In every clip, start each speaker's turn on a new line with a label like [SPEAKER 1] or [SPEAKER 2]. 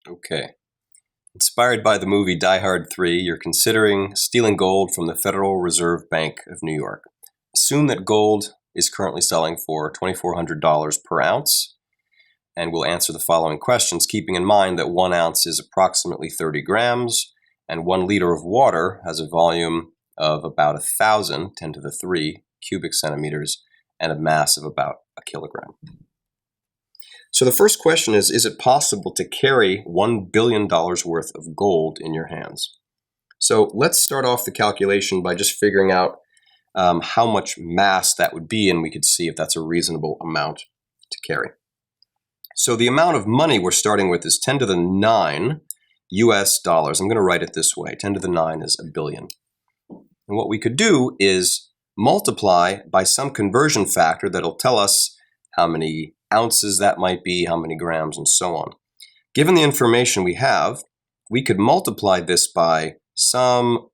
[SPEAKER 1] Okay. Inspired by the movie Die Hard 3, you're considering stealing gold from the Federal Reserve Bank of New York. Assume that gold is currently selling for $2,400 per ounce, and we'll answer the following questions, keeping in mind that 1 ounce is approximately 30 grams, and 1 liter of water has a volume of about 1,000, 10 to the 3, cubic centimeters, and a mass of about a kilogram. So the first question is it possible to carry $1 billion worth of gold in your hands? So let's start off the calculation by just figuring out how much mass that would be, and we could see if that's a reasonable amount to carry. So the amount of money we're starting with is 10 to the 9 US dollars. I'm going to write it this way. 10 to the 9 is a billion. And what we could do is multiply by some conversion factor that'll tell us how many ounces that might be, how many grams, and so on. Given the information we have, we could multiply this by some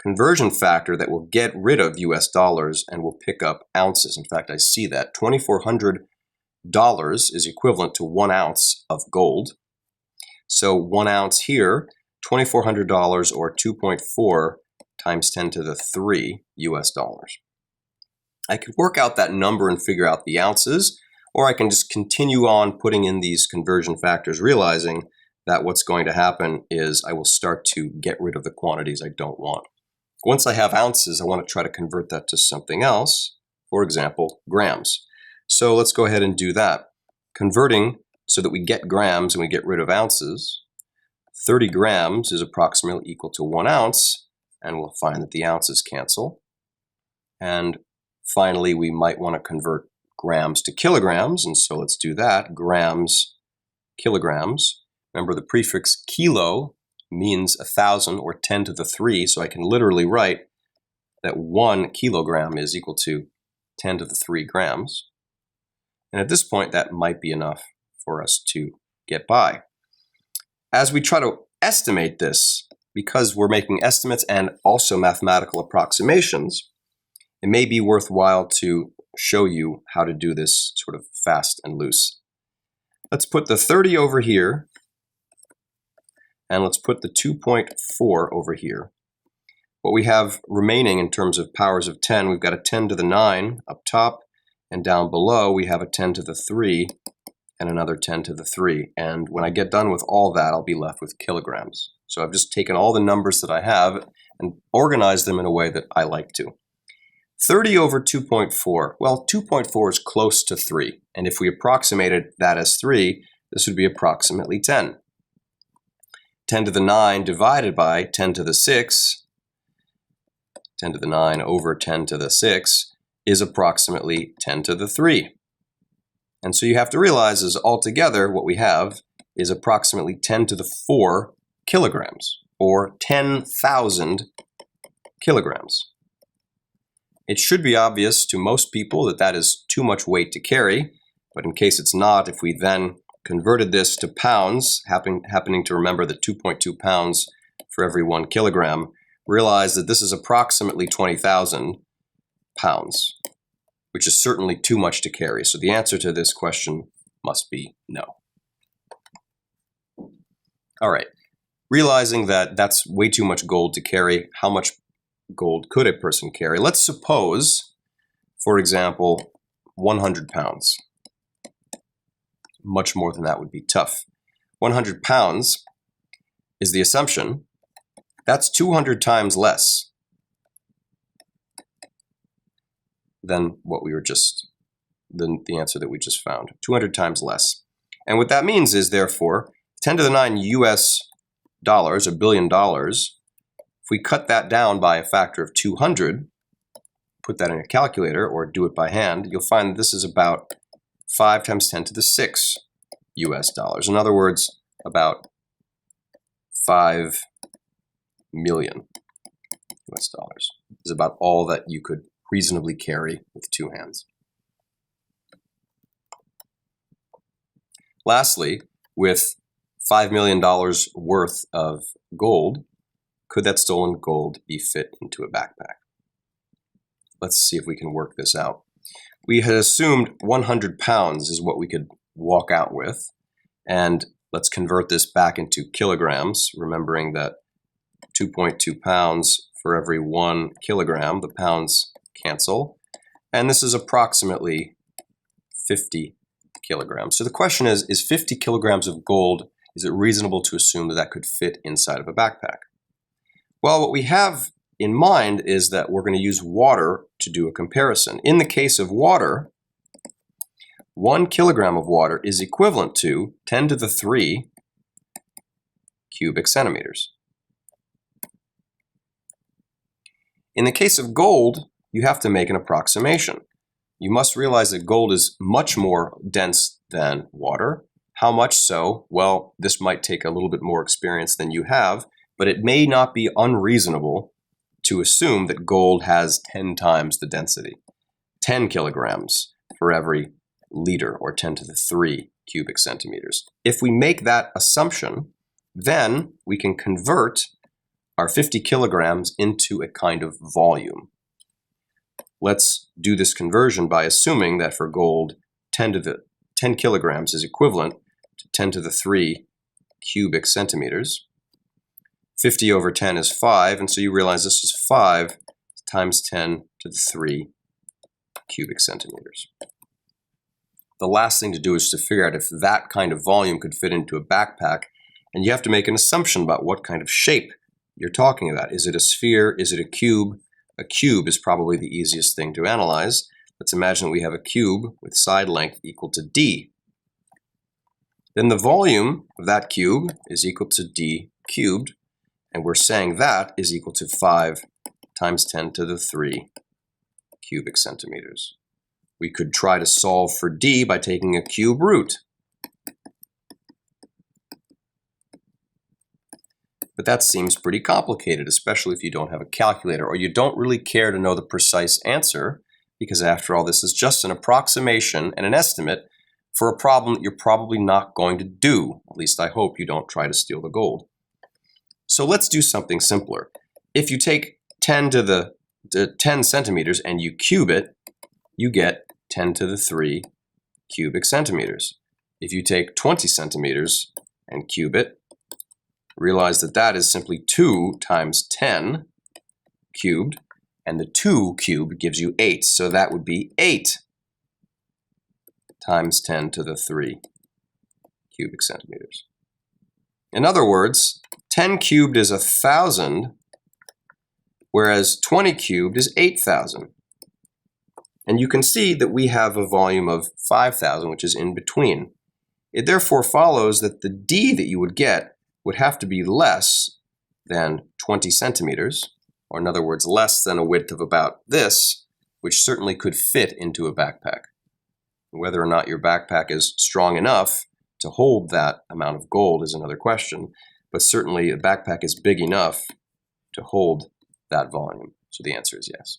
[SPEAKER 1] conversion factor that will get rid of US dollars and will pick up ounces. In fact, I see that $2,400 is equivalent to 1 ounce of gold. So 1 ounce here, $2,400 or 2.4 times 10 to the 3 US dollars. I could work out that number and figure out the ounces, or I can just continue on putting in these conversion factors, realizing that what's going to happen is I will start to get rid of the quantities I don't want. Once I have ounces, I want to try to convert that to something else, for example, grams. So let's go ahead and do that. Converting so that we get grams and we get rid of ounces, 30 grams is approximately equal to 1 ounce, and we'll find that the ounces cancel. And finally, we might want to convert grams to kilograms, and so let's do that. Grams, kilograms. Remember, the prefix kilo means 1,000 or 10 to the 3, so I can literally write that 1 kilogram is equal to 10 to the 3 grams. And at this point, that might be enough for us to get by. As we try to estimate this, because we're making estimates and also mathematical approximations, it may be worthwhile to show you how to do this sort of fast and loose. Let's put the 30 over here, and let's put the 2.4 over here. What we have remaining in terms of powers of 10, we've got a 10 to the 9 up top, and down below we have a 10 to the 3 and another 10 to the 3. And when I get done with all that, I'll be left with kilograms. So I've just taken all the numbers that I have and organized them in a way that I like to. 30 over 2.4, well, 2.4 is close to 3. And if we approximated that as 3, this would be approximately 10. 10 to the 9 divided by 10 to the 6, 10 to the 9 over 10 to the 6 is approximately 10 to the 3. And so you have to realize is altogether what we have is approximately 10 to the 4 kilograms, or 10,000 kilograms. It should be obvious to most people that that is too much weight to carry, but in case it's not, if we then converted this to pounds, happening to remember that 2.2 pounds for every 1 kilogram, realize that this is approximately 20,000 pounds, which is certainly too much to carry. So the answer to this question must be no. All right, realizing that that's way too much gold to carry, how much gold could a person carry? Let's suppose, for example, 100 pounds. Much more than that would be tough. 100 pounds is the assumption. That's 200 times less than the answer that we just found. 200 times less. And what that means is, therefore, 10 to the 9 US dollars, $1 billion, if we cut that down by a factor of 200, put that in a calculator or do it by hand, you'll find that this is about 5 times 10 to the 6 US dollars. In other words, about 5 million US dollars is about all that you could reasonably carry with 2 hands. Lastly, with $5 million worth of gold, could that stolen gold be fit into a backpack? Let's see if we can work this out. We had assumed 100 pounds is what we could walk out with, and Let's convert this back into kilograms, remembering that 2.2 pounds for every 1 kilogram, the pounds cancel. And this is approximately 50 kilograms. So the question is 50 kilograms of gold, is it reasonable to assume that that could fit inside of a backpack? Well, what we have in mind is that we're going to use water to do a comparison. In the case of water, 1 kilogram of water is equivalent to 10 to the 3 cubic centimeters. In the case of gold, you have to make an approximation. You must realize that gold is much more dense than water. How much so? Well, this might take a little bit more experience than you have, but it may not be unreasonable to assume that gold has 10 times the density. 10 kilograms for every liter, or 10 to the 3 cubic centimeters. If we make that assumption, then we can convert our 50 kilograms into a kind of volume. Let's do this conversion by assuming that for gold, 10 kilograms is equivalent to 10 to the 3 cubic centimeters. 50 over 10 is 5, and so you realize this is 5 times 10 to the 3 cubic centimeters. The last thing to do is to figure out if that kind of volume could fit into a backpack, and you have to make an assumption about what kind of shape you're talking about. Is it a sphere? Is it a cube? A cube is probably the easiest thing to analyze. Let's imagine we have a cube with side length equal to d. Then the volume of that cube is equal to d cubed, and we're saying that is equal to 5 times 10 to the 3 cubic centimeters. We could try to solve for d by taking a cube root. But that seems pretty complicated, especially if you don't have a calculator or you don't really care to know the precise answer, because after all, this is just an approximation and an estimate for a problem that you're probably not going to do. At least I hope you don't try to steal the gold. So let's do something simpler. If you take 10 to the 10 centimeters and you cube it, you get 10 to the 3 cubic centimeters. If you take 20 centimeters and cube it, realize that that is simply 2 times 10 cubed, and the 2 cubed gives you 8. So that would be 8 times 10 to the 3 cubic centimeters. In other words, 10 cubed is 1,000, whereas 20 cubed is 8,000. And you can see that we have a volume of 5,000, which is in between. It therefore follows that the d that you would get would have to be less than 20 centimeters, or in other words, less than a width of about this, which certainly could fit into a backpack. Whether or not your backpack is strong enough to hold that amount of gold is another question, but certainly a backpack is big enough to hold that volume. So the answer is yes.